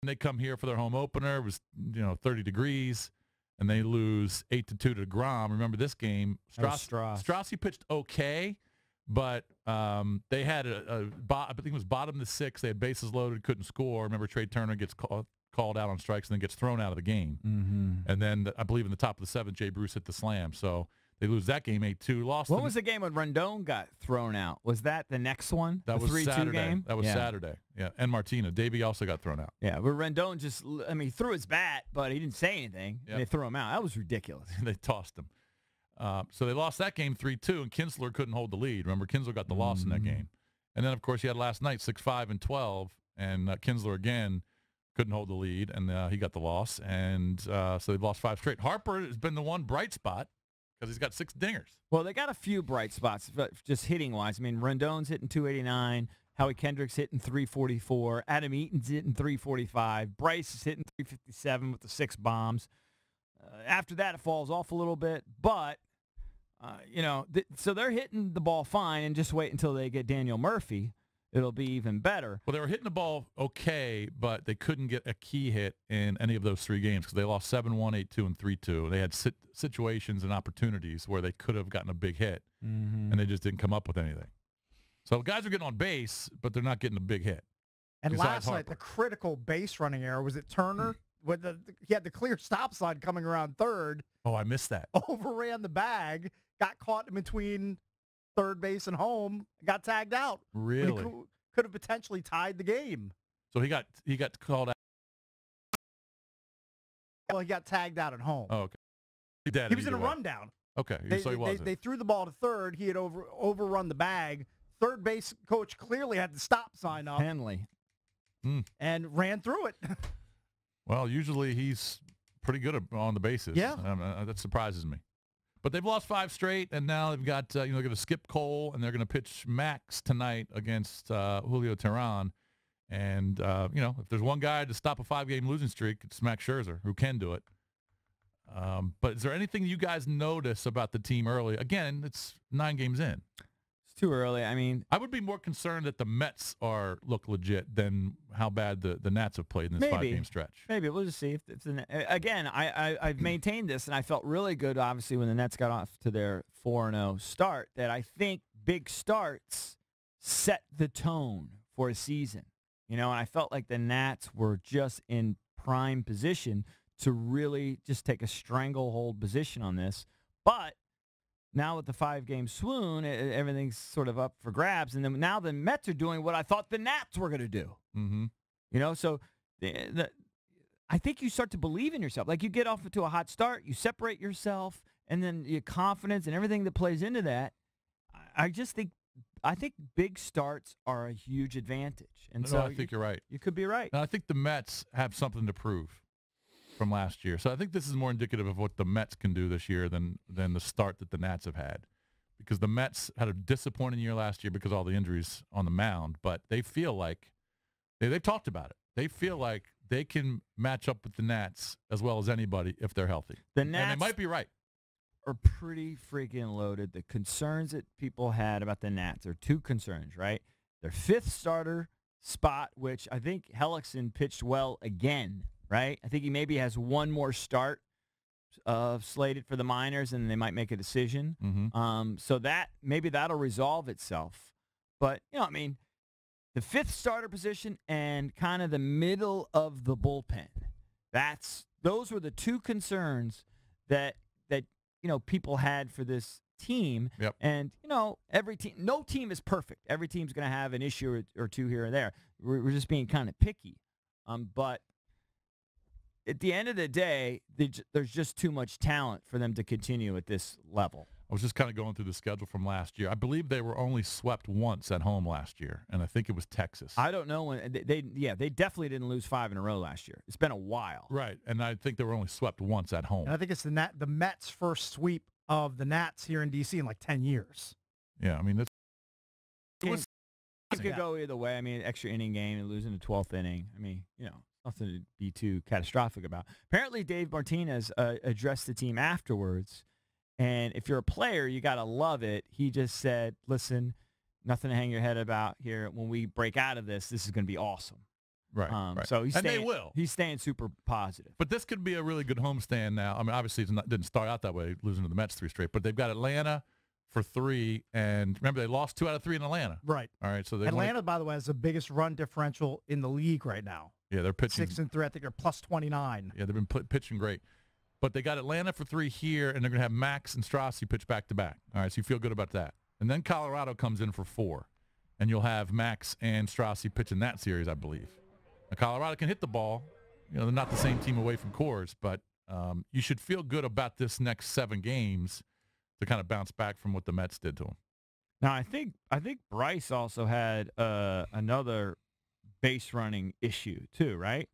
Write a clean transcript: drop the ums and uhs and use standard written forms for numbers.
And they come here for their home opener. It was 30 degrees, and they lose 8-2 to DeGrom. Remember this game? Strassi pitched okay, but they had I think it was bottom of the sixth. They had bases loaded, couldn't score. Remember Trey Turner gets called out on strikes and then gets thrown out of the game. Mm-hmm. And then I believe in the top of the seventh, Jay Bruce hit the slam. So they lose that game 8-2. What was the game when Rendon got thrown out? Was that the next one? That was 3-2 Saturday. game? That was Saturday. Yeah, and Martina. Davey also got thrown out. Yeah, but Rendon he threw his bat, but he didn't say anything. Yep. And they threw him out. That was ridiculous. They tossed him. So they lost that game 3-2, and Kinsler couldn't hold the lead. Remember, Kinsler got the loss in that game. And then, of course, you had last night 6-5 and 12, and Kinsler again couldn't hold the lead, and he got the loss. And so they've lost 5 straight. Harper has been the one bright spot because he's got 6 dingers. Well, they got a few bright spots, but just hitting-wise. I mean, Rendon's hitting 289. Howie Kendrick's hitting 344. Adam Eaton's hitting 345. Bryce is hitting 357 with the 6 bombs. After that, it falls off a little bit. But, so they're hitting the ball fine, and just wait until they get Daniel Murphy. It'll be even better. Well, they were hitting the ball okay, but they couldn't get a key hit in any of those 3 games because they lost 7-1, 8-2, and 3-2. They had situations and opportunities where they could have gotten a big hit, and they just didn't come up with anything. So guys are getting on base, but they're not getting a big hit. And last night, the critical base running error, was it Turner? He had the clear stop sign coming around third. Oh, I missed that. Overran the bag, got caught in between third base and home, got tagged out. Really? Could have potentially tied the game. So he got called out. Well, he got tagged out at home. Oh, okay. He was in a rundown. Okay, so he wasn't. They threw the ball to third. He had overrun the bag. Third base coach clearly had the stop sign up. Henley. And ran through it. Well, usually he's pretty good on the bases. Yeah. That surprises me. But they've lost 5 straight, and now they've got, they're going to skip Cole, and they're going to pitch Max tonight against Julio Teheran. And, if there's one guy to stop a 5-game losing streak, it's Max Scherzer, who can do it. But is there anything you guys notice about the team early? Again, it's 9 games in. It's too early. I mean, I would be more concerned that the Mets look legit than how bad the Nats have played in this 5-game stretch. Maybe we'll just see if it's again. I've maintained this, and I felt really good, obviously, when the Nets got off to their 4-0 start. That I think big starts set the tone for a season. And I felt like the Nats were just in prime position to really just take a stranglehold position on this, but. Now with the 5-game swoon, everything's sort of up for grabs. And then now the Mets are doing what I thought the Nats were going to do. Mm-hmm. So I think you start to believe in yourself. Like you get off to a hot start, you separate yourself, and then your confidence and everything that plays into that. I think big starts are a huge advantage. And so I think you're right. You could be right. And I think the Mets have something to prove from last year. So I think this is more indicative of what the Mets can do this year than the start that the Nats have had. Because the Mets had a disappointing year last year because of all the injuries on the mound, but they feel like they've talked about it. They feel like they can match up with the Nats as well as anybody if they're healthy. The Nats and they might be right. Are pretty freaking loaded. The concerns that people had about the Nats are 2 concerns, right? Their 5th starter spot, which I think Hellickson pitched well again. Right? I think he maybe has one more start slated for the minors, and they might make a decision. Mm-hmm. So that maybe that'll resolve itself. But, the 5th starter position and kind of the middle of the bullpen, those were the 2 concerns that people had for this team. Yep. And, every team, no team is perfect. Every team's going to have an issue or 2 here or there. We're just being kind of picky. But at the end of the day, there's just too much talent for them to continue at this level. I was just kind of going through the schedule from last year. I believe they were only swept once at home last year, and I think it was Texas. I don't know when they definitely didn't lose 5 in a row last year. It's been a while. Right, and I think they were only swept once at home. And I think it's the Mets' first sweep of the Nats here in D.C. in like 10 years. Yeah, I mean, it could go either way. I mean, extra inning game and losing the 12th inning. I mean, nothing to be too catastrophic about. Apparently, Dave Martinez addressed the team afterwards, and if you're a player, you got to love it. He just said, listen, nothing to hang your head about here. When we break out of this is going to be awesome. Right, right. So And they will. He's staying super positive. But this could be a really good homestand now. I mean, obviously it didn't start out that way, losing to the Mets 3 straight, but they've got Atlanta for 3, and remember they lost 2 out of 3 in Atlanta. Right. All right, so Atlanta, by the way, has the biggest run differential in the league right now. Yeah, they're pitching 6-3. I think they're plus 29. Yeah, they've been pitching great. But they got Atlanta for 3 here, and they're going to have Max and Strassi pitch back-to-back. All right, so you feel good about that. And then Colorado comes in for 4, and you'll have Max and Strassi pitch in that series, I believe. Now, Colorado can hit the ball. You know, they're not the same team away from Coors, but you should feel good about this next 7 games to kind of bounce back from what the Mets did to them. Now, I think Bryce also had another base running issue too, right?